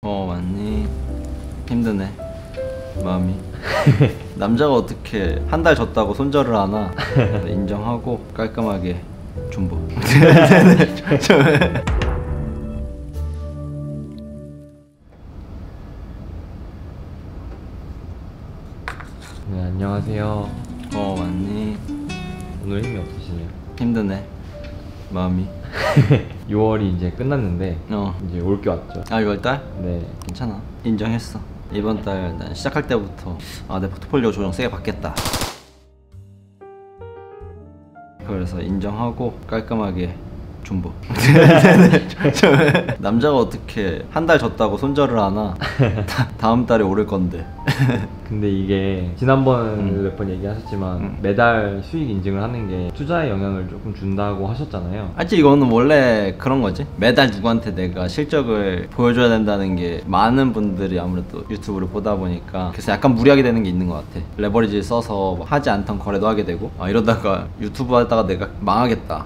맞니? 힘드네 마음이. 남자가 어떻게 한 달 졌다고 손절을 하나. 인정하고 깔끔하게 존버. 네, 안녕하세요. 맞니? 오늘 힘이 없으시네요. 힘드네 마음이. 6월이 이제 끝났는데 이제 올 게 왔죠. 6월달? 네. 괜찮아, 인정했어. 이번 달 난 시작할 때부터 내 포트폴리오 조정 세게 받겠다. 그래서 인정하고 깔끔하게 존버. 남자가 어떻게 한 달 졌다고 손절을 하나. 다음 달에 오를 건데. 근데 이게 지난번에 몇 번 얘기하셨지만 매달 수익 인증을 하는 게 투자에 영향을 조금 준다고 하셨잖아요. 아직 이거는 원래 그런 거지. 매달 누구한테 내가 실적을 보여줘야 된다는 게 많은 분들이 아무래도 유튜브를 보다 보니까 그래서 약간 무리하게 되는 게 있는 것 같아. 레버리지 써서 하지 않던 거래도 하게 되고 이러다가 유튜브 하다가 내가 망하겠다.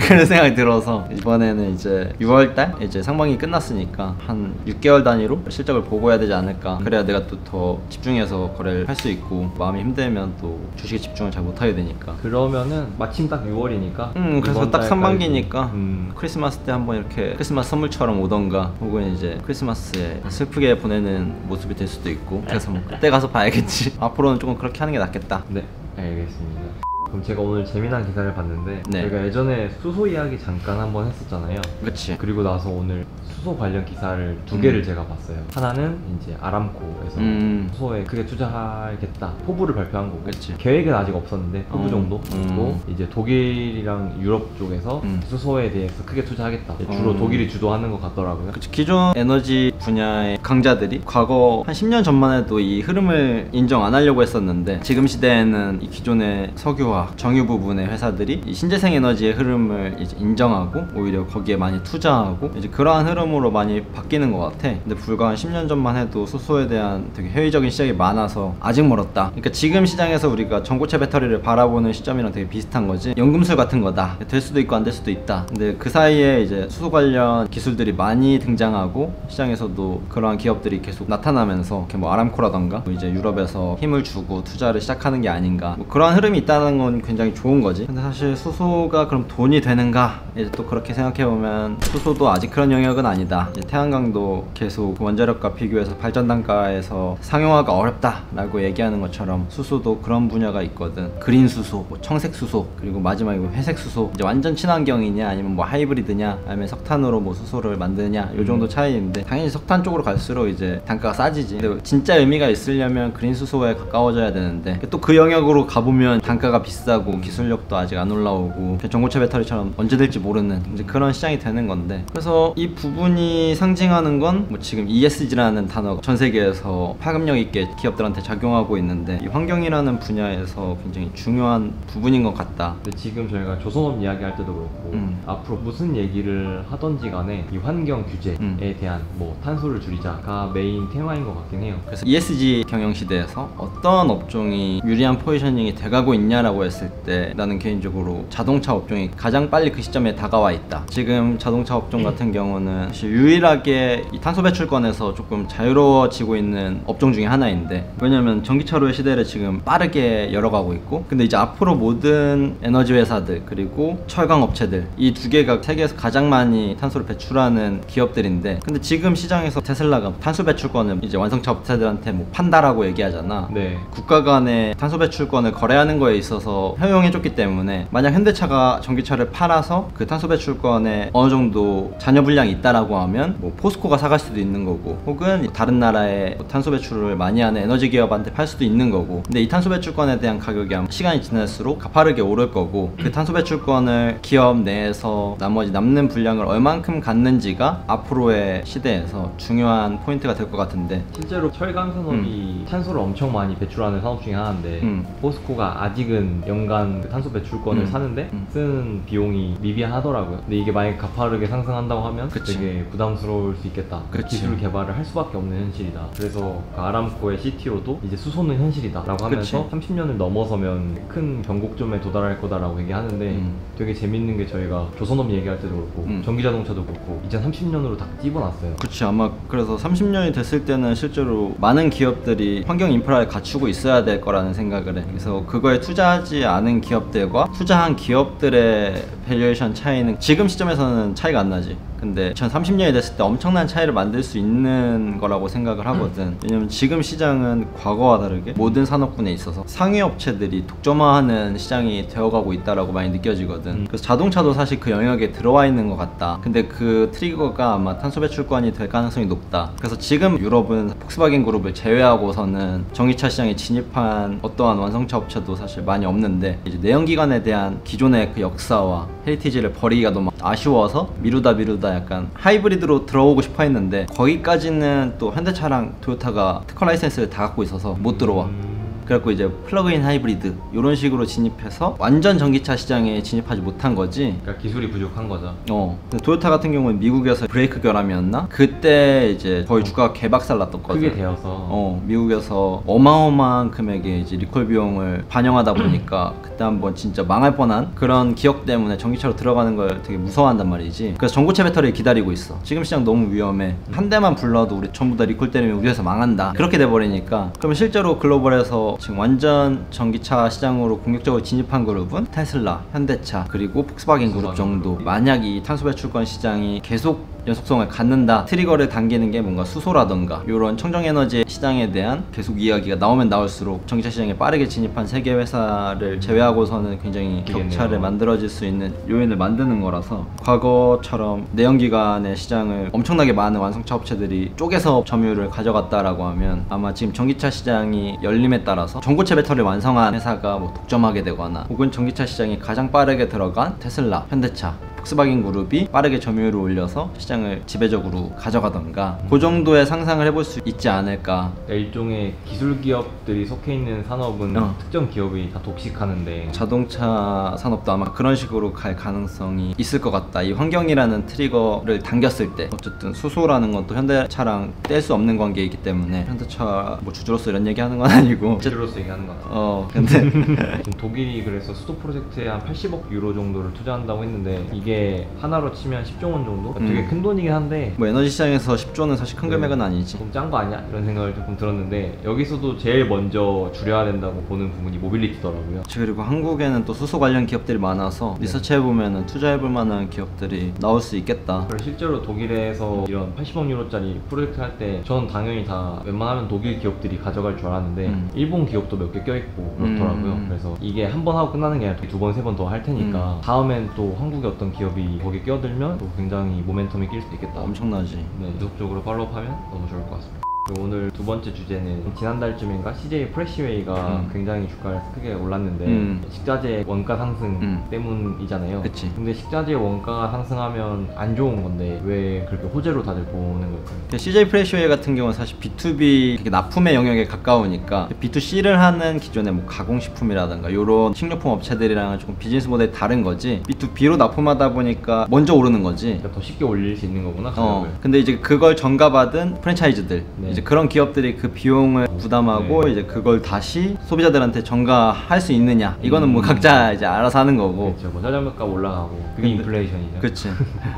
그런 생각이 들어서 이번에는 이제 6월달 이제 상반기 끝났으니까 한 6개월 단위로 실적을 보고 해야 되지 않을까. 그래야 내가 또 더 집중해서 거래를 할 수 있고, 마음이 힘들면 또 주식에 집중을 잘 못하게 되니까. 그러면은 마침 딱 6월이니까 그래서 딱 상반기니까 크리스마스 때 한번 이렇게 크리스마스 선물처럼 오던가, 혹은 이제 크리스마스에 슬프게 보내는 모습이 될 수도 있고, 그래서 뭐 그때 가서 봐야겠지. 앞으로는 조금 그렇게 하는 게 낫겠다. 네, 알겠습니다. 그럼 제가 오늘 재미난 기사를 봤는데 저희가 예전에 수소 이야기 잠깐 한번 했었잖아요. 그치. 그리고 나서 오늘 수소 관련 기사를 두 개를 제가 봤어요. 하나는 이제 아람코에서 수소에 크게 투자하겠다 포부를 발표한 거고, 그치. 계획은 아직 없었는데 포부 정도. 그리고 이제 독일이랑 유럽 쪽에서 수소에 대해서 크게 투자하겠다. 주로 독일이 주도하는 것 같더라고요. 그치. 기존 에너지 분야의 강자들이 과거 한 10년 전만 해도 이 흐름을 인정 안 하려고 했었는데, 지금 시대에는 이 기존의 석유화 정유 부분의 회사들이 이 신재생 에너지의 흐름을 이제 인정하고 오히려 거기에 많이 투자하고 이제 그러한 흐름으로 많이 바뀌는 것 같아. 근데 불과 한 10년 전만 해도 수소에 대한 되게 회의적인 시각이 많아서 아직 멀었다. 그러니까 지금 시장에서 우리가 전고체 배터리를 바라보는 시점이랑 되게 비슷한 거지. 연금술 같은 거다. 될 수도 있고 안 될 수도 있다. 근데 그 사이에 이제 수소 관련 기술들이 많이 등장하고 시장에서도 그러한 기업들이 계속 나타나면서 이렇게 뭐 아람코라던가 이제 유럽에서 힘을 주고 투자를 시작하는 게 아닌가, 뭐 그러한 흐름이 있다는 건 굉장히 좋은 거지. 근데 사실 수소가 그럼 돈이 되는가? 이제 또 그렇게 생각해보면 수소도 아직 그런 영역은 아니다. 이제 태양광도 계속 원자력과 비교해서 발전 단가에서 상용화가 어렵다 라고 얘기하는 것처럼 수소도 그런 분야가 있거든. 그린 수소, 뭐 청색 수소, 그리고 마지막에 회색 수소. 이제 완전 친환경이냐 아니면 뭐 하이브리드냐 아니면 석탄으로 뭐 수소를 만드냐, 요 정도 차이인데 당연히 석탄 쪽으로 갈수록 이제 단가가 싸지지. 근데 진짜 의미가 있으려면 그린 수소에 가까워져야 되는데 또 그 영역으로 가보면 단가가 비싸고 기술력도 아직 안 올라오고 전고체 배터리처럼 언제 될지 모르는 이제 그런 시장이 되는 건데, 그래서 이 부분이 상징하는 건 뭐 지금 ESG라는 단어가 전 세계에서 파급력 있게 기업들한테 작용하고 있는데, 이 환경이라는 분야에서 굉장히 중요한 부분인 것 같다. 근데 지금 저희가 조선업 이야기할 때도 그렇고 앞으로 무슨 얘기를 하던지 간에 이 환경 규제에 대한 뭐 탄소를 줄이자가 메인 테마인 것 같긴 해요. 그래서 ESG 경영 시대에서 어떤 업종이 유리한 포지셔닝이 돼가고 있냐라고 했을 때 나는 개인적으로 자동차 업종이 가장 빨리 그 시점에 다가와 있다. 지금 자동차 업종 같은 경우는 사실 유일하게 이 탄소 배출권에서 조금 자유로워지고 있는 업종 중에 하나인데, 왜냐면 전기차로의 시대를 지금 빠르게 열어가고 있고, 근데 이제 앞으로 모든 에너지 회사들 그리고 철강 업체들, 이 두 개가 세계에서 가장 많이 탄소를 배출하는 기업들인데, 근데 지금 시장에서 테슬라가 탄소 배출권을 이제 완성차 업체들한테 뭐 판다라고 얘기하잖아. 네. 국가 간에 탄소 배출권을 거래하는 거에 있어서 허용해줬기 때문에 만약 현대차가 전기차를 팔아서 그 탄소 배출권에 어느 정도 잔여 분량이 있다라고 하면 뭐 포스코가 사갈 수도 있는 거고, 혹은 다른 나라에 탄소 배출을 많이 하는 에너지 기업한테 팔 수도 있는 거고. 근데 이 탄소 배출권에 대한 가격이 아마 시간이 지날수록 가파르게 오를 거고, 그 탄소 배출권을 기업 내에서 나머지 남는 분량을 얼만큼 갖는지가 앞으로의 시대에서 중요한 포인트가 될 것 같은데, 실제로 철강 산업이 탄소를 엄청 많이 배출하는 산업 중에 하나인데 포스코가 아직은 연간 그 탄소 배출권을 사는데 쓰는 비용이 미비하더라고요. 근데 이게 만약에 가파르게 상승한다고 하면 그치. 되게 부담스러울 수 있겠다. 그치. 기술 개발을 할 수밖에 없는 현실이다. 그래서 그 아람코의 CTO도 이제 수소는 현실이다 라고 하면서 그치. 30년을 넘어서면 큰 변곡점에 도달할 거다라고 얘기하는데 되게 재밌는 게 저희가 조선업 얘기할 때도 그렇고 전기자동차도 그렇고 2030년으로 딱 찝어놨어요. 그렇지. 아마 그래서 30년이 됐을 때는 실제로 많은 기업들이 환경 인프라를 갖추고 있어야 될 거라는 생각을 해. 그래서 그거에 투자하지 않은 기업들과 투자한 기업들의 밸류에이션 차이는 지금 시점에서는 차이가 안 나지. 근데 2030년이 됐을 때 엄청난 차이를 만들 수 있는 거라고 생각을 하거든. 왜냐면 지금 시장은 과거와 다르게 모든 산업군에 있어서 상위 업체들이 독점화하는 시장이 되어가고 있다라고 많이 느껴지거든. 그래서 자동차도 사실 그 영역에 들어와 있는 것 같다. 근데 그 트리거가 아마 탄소 배출권이 될 가능성이 높다. 그래서 지금 유럽은 폭스바겐 그룹을 제외하고서는 전기차 시장에 진입한 어떠한 완성차 업체도 사실 많이 없는데, 이제 내연기관에 대한 기존의 그 역사와 헤리티지를 버리기가 너무 아쉬워서 미루다 약간 하이브리드로 들어오고 싶어 했는데, 거기까지는 또 현대차랑 토요타가 특허 라이센스를 다 갖고 있어서 못 들어와. 그래갖고 이제 플러그인 하이브리드 이런 식으로 진입해서 완전 전기차 시장에 진입하지 못한 거지. 그러니까 기술이 부족한 거죠. 근데 토요타 같은 경우는 미국에서 브레이크 결함이었나? 그때 이제 거의 주가가 개박살 났었거든. 크게 되어서 미국에서 어마어마한 금액의 이제 리콜 비용을 반영하다 보니까 그때 한번 진짜 망할 뻔한 그런 기억 때문에 전기차로 들어가는 걸 되게 무서워한단 말이지. 그래서 전고체 배터리를 기다리고 있어. 지금 시장 너무 위험해. 한 대만 불러도 우리 전부 다 리콜 때문에 우리 회사 망한다. 그렇게 돼버리니까. 그러면 실제로 글로벌에서 지금 완전 전기차 시장으로 공격적으로 진입한 그룹은 테슬라, 현대차, 그리고 폭스바겐 그룹 정도. 만약 이 탄소 배출권 시장이 계속 연속성을 갖는다, 트리거를 당기는 게 뭔가 수소라던가 이런 청정에너지 시장에 대한 계속 이야기가 나오면 나올수록 전기차 시장에 빠르게 진입한 세계 회사를 제외하고서는 굉장히 격차를 만들어질 수 있는 요인을 만드는 거라서, 과거처럼 내연기관의 시장을 엄청나게 많은 완성차 업체들이 쪼개서 점유율을 가져갔다라고 하면 아마 지금 전기차 시장이 열림에 따라서 전고체 배터리를 완성한 회사가 뭐 독점하게 되거나, 혹은 전기차 시장에 가장 빠르게 들어간 테슬라, 현대차, 폭스바겐 그룹이 빠르게 점유율을 올려서 시장을 지배적으로 가져가던가, 그 정도의 상상을 해볼 수 있지 않을까. 그러니까 일종의 기술 기업들이 속해 있는 산업은 특정 기업이 다 독식하는데, 자동차 산업도 아마 그런 식으로 갈 가능성이 있을 것 같다. 이 환경이라는 트리거를 당겼을 때, 어쨌든 수소라는 것도 현대차랑 뗄 수 없는 관계이기 때문에, 현대차 뭐 주주로서 이런 얘기 하는 건 아니고 주주로서 얘기하는 것 같아요. 근데 지금 독일이 그래서 수도 프로젝트에 한 80억 유로 정도를 투자한다고 했는데, 이게 하나로 치면 10조 원 정도? 되게 큰 돈이긴 한데, 뭐 에너지 시장에서 10조는 사실 큰 금액은 아니지. 좀 짠 거 아니야? 이런 생각을 조금 들었는데, 여기서도 제일 먼저 줄여야 된다고 보는 부분이 모빌리티더라고요. 그리고 한국에는 또 수소 관련 기업들이 많아서 리서치해보면 투자해볼 만한 기업들이 나올 수 있겠다. 그리고 실제로 독일에서 이런 80억 유로짜리 프로젝트 할 때 전 당연히 다 웬만하면 독일 기업들이 가져갈 줄 알았는데 일본 기업도 몇 개 껴있고 그렇더라고요. 그래서 이게 한 번 하고 끝나는 게 아니라 두 번, 세 번 더 할 테니까 다음엔 또 한국의 어떤 기업이 거기에 끼어들면 또 굉장히 모멘텀이 낄 수도 있겠다. 엄청나지. 네, 지속적으로 팔로우하면 너무 좋을 것 같습니다. 그리고 오늘 두 번째 주제는 지난달쯤인가 CJ 프레시웨이가 굉장히 주가를 크게 올랐는데 식자재 원가 상승 때문이잖아요. 그치. 근데 식자재 원가가 상승하면 안 좋은 건데 왜 그렇게 호재로 다들 보는 걸까요? CJ 프레시웨이 같은 경우는 사실 B2B 납품의 영역에 가까우니까 B2C를 하는 기존의 뭐 가공식품이라든가 이런 식료품 업체들이랑은 조금 비즈니스 모델이 다른 거지, B2B로 납품하다 보니까 먼저 오르는 거지. 그러니까 더 쉽게 올릴 수 있는 거구나, 가격을. 근데 이제 그걸 전가받은 프랜차이즈들, 네. 이제 그런 기업들이 그 비용을 부담하고 이제 그걸 다시 소비자들한테 전가할 수 있느냐, 이거는 뭐 각자 이제 알아서 하는 거고. 그렇죠. 뭐 자전거값 올라가고 그게 인플레이션이죠. 그치.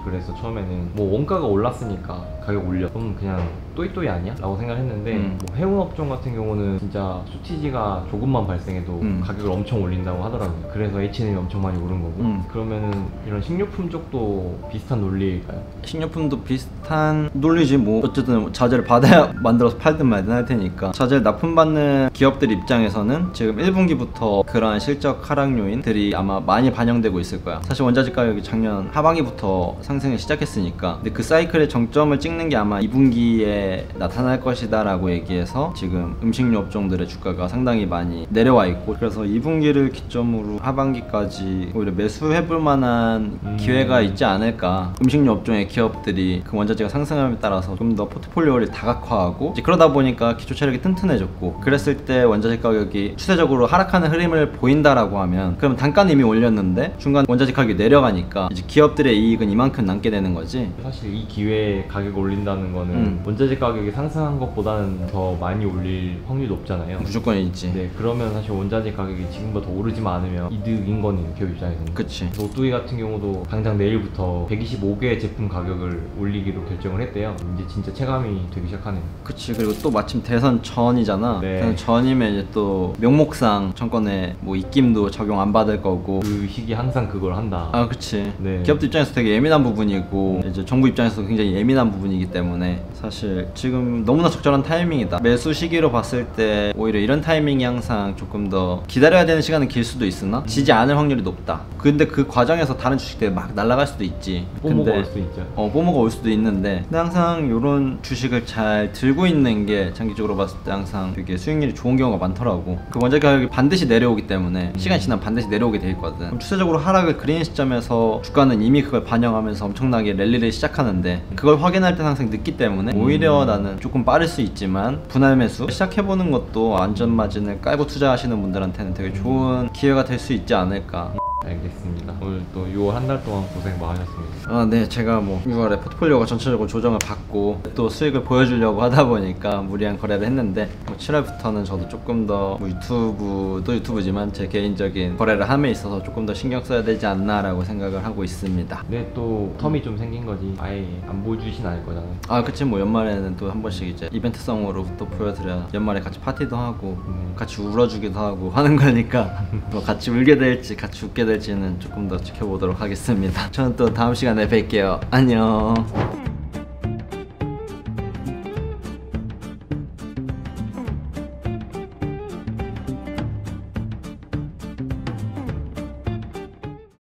그래서 처음에는 뭐 원가가 올랐으니까 가격 올려, 그럼 그냥 또이또이 아니야? 라고 생각했는데 뭐 해운 업종 같은 경우는 진짜 수치지가 조금만 발생해도 가격을 엄청 올린다고 하더라고요. 그래서 H&M이 엄청 많이 오른 거고. 그러면은 이런 식료품 쪽도 비슷한 논리일까요? 식료품도 비슷한 논리지 뭐. 어쨌든 자재를 받아야 만들어서 팔든 말든 할 테니까. 자재를 납품받는 기업들 입장에서는 지금 1분기부터 그러한 실적 하락 요인들이 아마 많이 반영되고 있을 거야. 사실 원자재 가격이 작년 하반기부터 상승을 시작했으니까. 근데 그 사이클의 정점을 찍는 게 아마 2분기에 크게 나타날 것이다 라고 얘기해서 지금 음식료 업종들의 주가가 상당히 많이 내려와 있고, 그래서 2분기를 기점으로 하반기까지 오히려 매수해볼 만한 기회가 있지 않을까. 음식료 업종의 기업들이 그 원자재가 상승함에 따라서 좀 더 포트폴리오를 다각화하고, 이제 그러다 보니까 기초 체력이 튼튼해졌고, 그랬을 때 원자재 가격이 추세적으로 하락하는 흐름을 보인다라고 하면, 그럼 단가는 이미 올렸는데 중간 원자재 가격이 내려가니까 이제 기업들의 이익은 이만큼 남게 되는 거지. 사실 이 기회에 가격을 올린다는 거는 원자재 가격이 상승한 것보다는 더 많이 올릴 확률이 높잖아요. 무조건 있지. 네, 그러면 사실 원자재 가격이 지금보다 더 오르지만 않으면 이득인 거네요, 기업 입장에서는. 그치. 오뚜기 같은 경우도 당장 내일부터 125개 제품 가격을 올리기로 결정을 했대요. 이제 진짜 체감이 되기 시작하네요. 그치. 그리고 또 마침 대선 전이잖아. 네. 대선 전이면 이제 또 명목상 정권에 뭐 입김도 적용 안 받을 거고. 그 시기 항상 그걸 한다. 아, 그치. 네. 기업들 입장에서 되게 예민한 부분이고, 이제 정부 입장에서도 굉장히 예민한 부분이기 때문에 사실 지금 너무나 적절한 타이밍이다. 매수 시기로 봤을 때 오히려 이런 타이밍이 항상 조금 더 기다려야 되는 시간은 길 수도 있으나 지지 않을 확률이 높다. 근데 그 과정에서 다른 주식들이 막 날아갈 수도 있지. 뽀모가 올 수 있죠. 뽀모가 올 수도 있는데, 근데 항상 이런 주식을 잘 들고 있는 게 장기적으로 봤을 때 항상 되게 수익률이 좋은 경우가 많더라고. 그 원자재 가격이 반드시 내려오기 때문에 시간이 지나면 반드시 내려오게 돼 있거든. 그럼 추세적으로 하락을 그린 시점에서 주가는 이미 그걸 반영하면서 엄청나게 랠리를 시작하는데, 그걸 확인할 때 항상 늦기 때문에 오히려 나는 조금 빠를 수 있지만 분할 매수 시작해보는 것도 안전 마진을 깔고 투자하시는 분들한테는 되게 좋은 기회가 될 수 있지 않을까. 알겠습니다. 오늘 또 6월 한 달 동안 고생 많으셨습니다. 아, 네. 제가 뭐 6월에 포트폴리오가 전체적으로 조정을 받고 또 수익을 보여주려고 하다 보니까 무리한 거래를 했는데, 뭐 7월부터는 저도 조금 더 뭐 유튜브도 유튜브지만 제 개인적인 거래를 함에 있어서 조금 더 신경 써야 되지 않나 라고 생각을 하고 있습니다. 근데 또 텀이 좀 생긴 거지 아예 안 보여주진 않을 거잖아요. 아, 그치. 뭐 연말에는 또 한 번씩 이제 이벤트성으로 또 보여드려야 연말에 같이 파티도 하고 같이 울어주기도 하고 하는 거니까 뭐 같이 울게 될지 같이 웃게 될지는 조금 더 지켜보도록 하겠습니다. 저는 또 다음 시간에 뵐게요. 안녕.